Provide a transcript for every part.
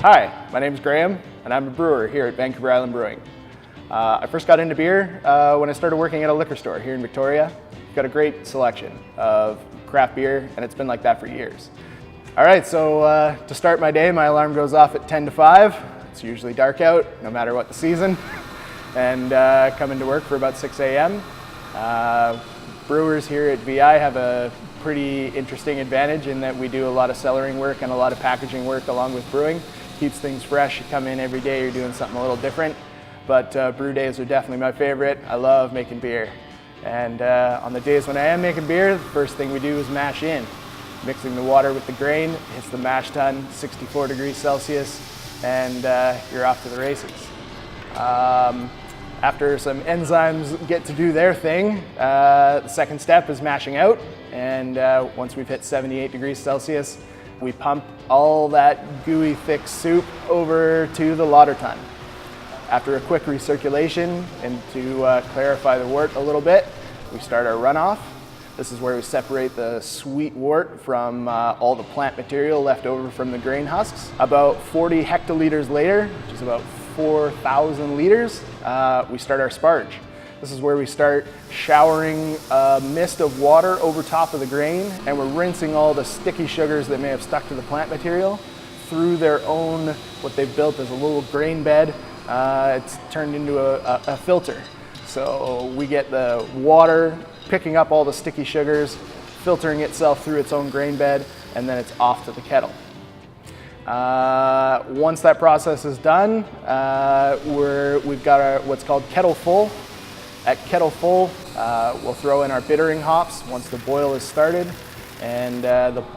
Hi, my name is Graham, and I'm a brewer here at Vancouver Island Brewing. I first got into beer when I started working at a liquor store here in Victoria. We've got a great selection of craft beer, and it's been like that for years. All right, so to start my day, my alarm goes off at 10 to 5. It's usually dark out, no matter what the season, and come into work for about 6 a.m. Brewers here at VI have a pretty interesting advantage in that we do a lot of cellaring work and a lot of packaging work along with brewing. Keeps things fresh. You come in every day, you're doing something a little different. But brew days are definitely my favorite. I love making beer. And on the days when I am making beer, the first thing we do is mash in. Mixing the water with the grain, hits the mash tun, 64 degrees Celsius, and you're off to the races. After some enzymes get to do their thing, the second step is mashing out. And once we've hit 78 degrees Celsius, we pump all that gooey, thick soup over to the lauter tun. After a quick recirculation and to clarify the wort a little bit, we start our runoff. This is where we separate the sweet wort from all the plant material left over from the grain husks. About 40 hectoliters later, which is about 4,000 liters, we start our sparge. This is where we start showering a mist of water over top of the grain, and we're rinsing all the sticky sugars that may have stuck to the plant material through their own, what they've built as a little grain bed. It's turned into a filter. So we get the water picking up all the sticky sugars, filtering itself through its own grain bed, and then it's off to the kettle. Once that process is done, we've got what's called kettle full. At kettle full, we'll throw in our bittering hops once the boil is started, and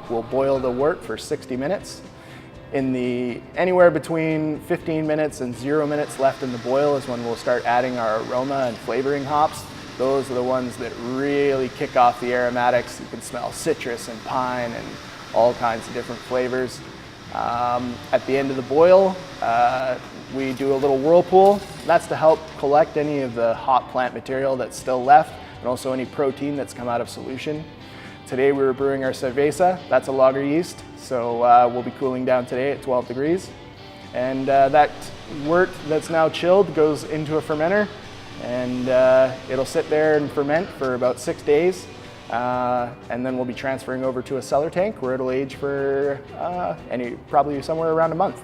we'll boil the wort for 60 minutes. In the anywhere between 15 minutes and 0 minutes left in the boil is when we'll start adding our aroma and flavoring hops. Those are the ones that really kick off the aromatics. You can smell citrus and pine and all kinds of different flavors. At the end of the boil, we do a little whirlpool. That's to help collect any of the hot plant material that's still left and also any protein that's come out of solution. Today we were brewing our cerveza. That's a lager yeast, so we'll be cooling down today at 12 degrees. And that wort that's now chilled goes into a fermenter, and it'll sit there and ferment for about 6 days. And then we'll be transferring over to a cellar tank where it'll age for probably somewhere around a month.